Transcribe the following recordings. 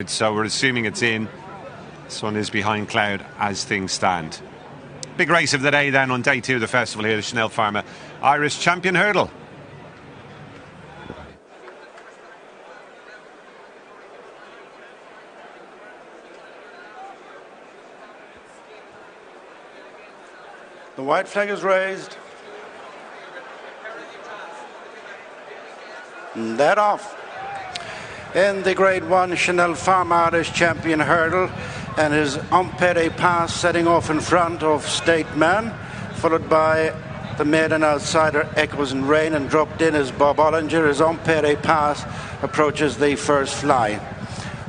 So we're assuming it's in. This one is behind cloud as things stand. Big race of the day then on day 2 of the festival here, the Chanelle Pharma Irish Champion Hurdle. The white flag is raised. And that off. In the Grade 1 Chanelle Pharma Irish Champion Hurdle, and his Empere Pass setting off in front of State Man, followed by the maiden outsider Echoes and Rain, and dropped in is Bob Ollinger. His Empere Pass approaches the first fly.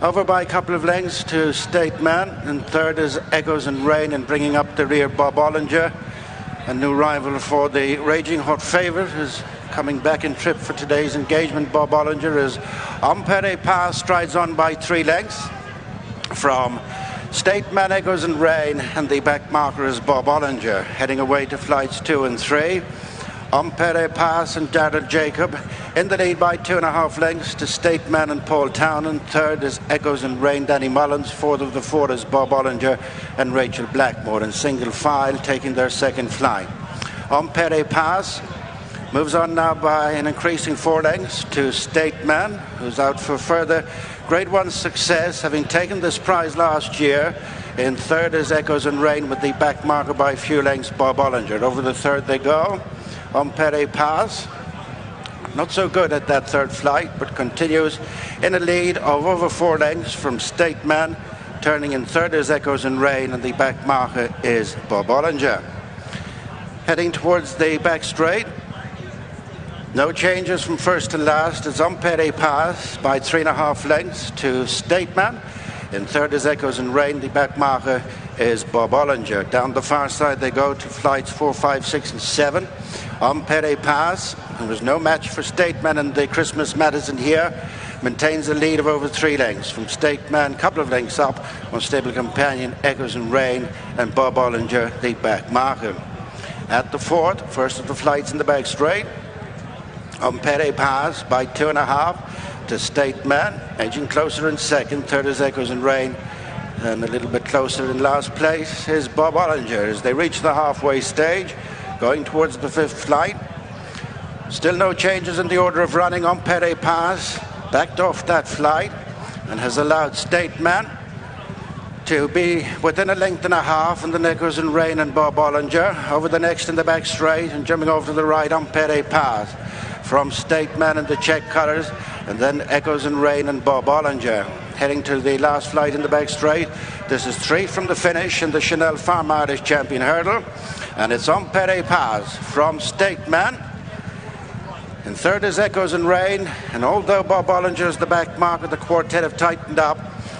Over by a couple of lengths to State Man, and third is Echoes and Rain, and bringing up the rear Bob Ollinger. A new rival for the raging hot favourite is coming back in trip for today's engagement. Bob Ollinger is Empere Pass strides on by 3 lengths from State Man, Echoes and Rain, and the back marker is Bob Ollinger. Heading away to flights 2 and 3. Empere Pass and Darrell Jacob in the lead by 2.5 lengths to State Man and Paul Townend. Third is Echoes and Rain, Danny Mullins. Fourth of the 4 is Bob Ollinger and Rachel Blackmore in single file, taking their second flight. Empere Pass moves on now by an increasing 4 lengths to State Man, who's out for further Grade 1 success, having taken this prize last year. In third is Echoes and Rain with the back marker by a few lengths, Bob Ollinger. Over the third they go. Empere Pass, not so good at that third flight, but continues in a lead of over 4 lengths from State Man. Turning in third is Echoes and Rain, and the back marker is Bob Ollinger. Heading towards the back straight. No changes from first to last. It's Empere Pass by 3.5 lengths to State Man. In third is Echoes and Rain. The back marker is Bob Ollinger. Down the far side they go to flights 4, 5, 6 and 7. Empere Pass, there was no match for State Man in the Christmas Madison here, maintains a lead of over 3 lengths from State Man, a couple of lengths up on stable companion Echoes and Rain, and Bob Ollinger, the back marker. At the fourth, first of the flights in the back straight, Empere Pass by 2.5 to State Man, edging closer in second. Third is Echoes and Rain, and a little bit closer in last place is Bob Ollinger as they reach the halfway stage, going towards the 5th flight. Still no changes in the order of running. Empere Pass backed off that flight and has allowed State Man to be within 1.5 lengths, and then Echoes and Rain and Bob Ollinger. Over the next in the back straight and jumping over to the right, Empere Pass from State Man in the check colours, and then Echoes and Rain and Bob Ollinger. Heading to the last flight in the back straight. This is 3 from the finish in the Chanelle Pharma Irish Champion Hurdle, and it's Empere Pass from State Man. In third is Echoes and Rain, and although Bob Ollinger is the back marker, the quartet have tightened up,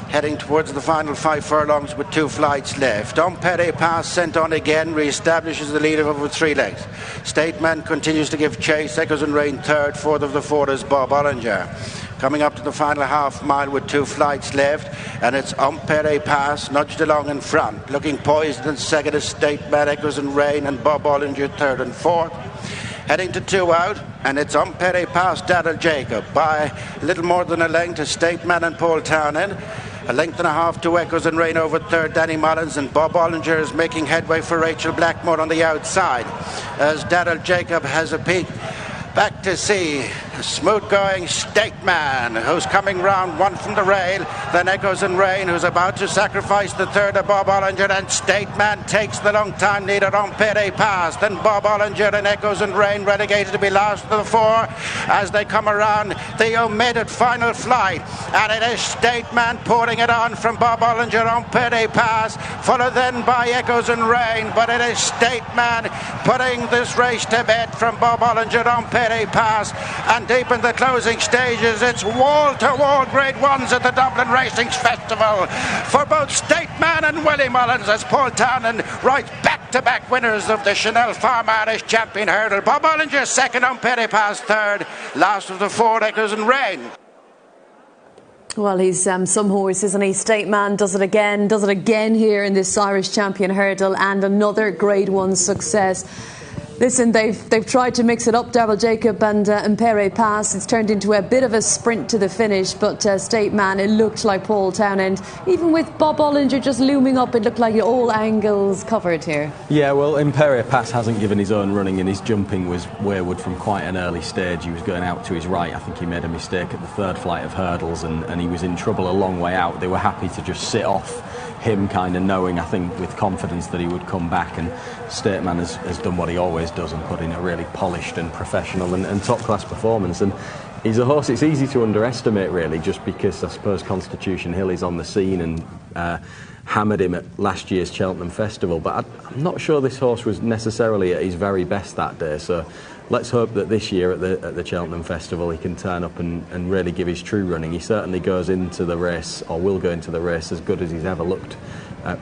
heading towards the final 5 furlongs with 2 flights left. Empere Pass sent on again, re-establishes the lead of over 3 lengths. State Man continues to give chase. Echoes and Rain third. Fourth of the 4 is Bob Ollinger. Coming up to the final half mile with 2 flights left, and it's Empere Pass nudged along in front. Looking poised in second is State Man, Echoes and Rain, and Bob Ollinger third and fourth. Heading to 2 out, and it's Empere Pass, Darrell Jacob by a little more than 1 length to State Man and Paul Townend. 1.5 lengths to Echoes and Rain over third, Danny Mullins, and Bob Ollinger is making headway for Rachel Blackmore on the outside as Darrell Jacob has a peek back to see a smooth-going State Man who's coming round 1 from the rail, then Echoes and Rain who's about to sacrifice the third of Bob Ollinger, and State Man takes the long time lead at Empere Pass, then Bob Ollinger and Echoes and Rain relegated to be last of the 4 as they come around the omitted final flight, and it is State Man pouring it on from Bob Ollinger, Empere Pass, followed then by Echoes and Rain, but it is State Man putting this race to bed from Bob Ollinger, Empere Pass, and deep in the closing stages it's wall-to-wall Grade 1s at the Dublin Racing Festival for both State Man and Willie Mullins as Paul Townend writes back-to-back winners of the Chanelle Pharma Irish Champion Hurdle. Bob Ollinger second, Empere Pass third, last of the 4 Echoes and Rain. Well, he's some horse, isn't he? State Man does it again here in this Irish Champion Hurdle, and another Grade 1 success. Listen, they've tried to mix it up, Darryl Jacob and Pere Pass. It's turned into a bit of a sprint to the finish, but State Man, it looked like Paul Townend. Even with Bob Ollinger just looming up, it looked like all angles covered here. Yeah, well, Pere Pass hasn't given his own running, and his jumping was wayward from quite an early stage. He was going out to his right. I think he made a mistake at the third flight of hurdles, and he was in trouble a long way out. They were happy to just sit off him, kind of knowing, I think, with confidence that he would come back, and State Man has done what he always does and put in a really polished and professional and top class performance. And he's a horse it's easy to underestimate, really, just because I suppose Constitution Hill is on the scene and hammered him at last year's Cheltenham Festival, but I'm not sure this horse was necessarily at his very best that day, so let's hope that this year at the Cheltenham Festival he can turn up and really give his true running. He certainly goes into the race, or will go into the race, as good as he's ever looked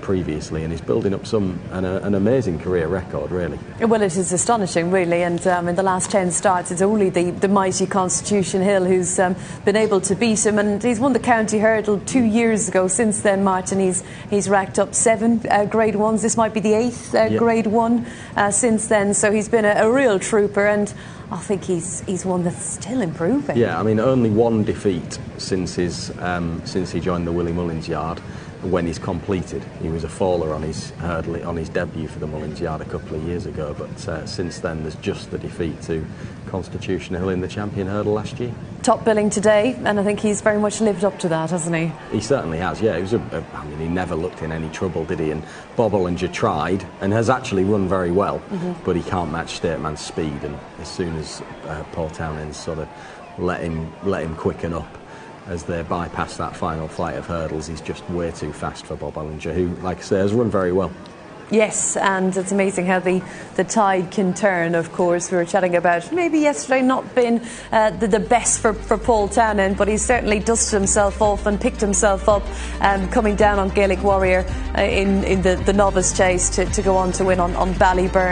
previously, and he's building up an amazing career record, really. Well, it is astonishing, really, and in the last 10 starts it's only the mighty Constitution Hill who's been able to beat him, and he's won the county hurdle 2 years ago. Since then, Martin, he's racked up 7 Grade 1s. This might be the 8th Grade 1 since then, so he's been a real trooper, and I think he's one that's still improving. Yeah, I mean, only one defeat since he joined the Willie Mullins yard. When he's completed, he was a faller on his hurdle on his debut for the Mullins yard a couple of years ago, but since then there's just the defeat to Constitution Hill in the champion hurdle last year. Top billing today, and I think he's very much lived up to that, hasn't he? He certainly has, yeah. It was I mean, he never looked in any trouble, did he? And Bob Ollinger tried and has actually run very well, but he can't match State Man's speed, and as soon as Paul Townend sort of let him quicken up as they bypass that final flight of hurdles, he's just way too fast for Bob Ollinger, who, like I say, has run very well. Yes, and it's amazing how the tide can turn, of course. We were chatting about maybe yesterday not been the best for Paul Townend, but he's certainly dusted himself off and picked himself up coming down on Gaelic Warrior in the novice chase to go on to win on Ballyburn.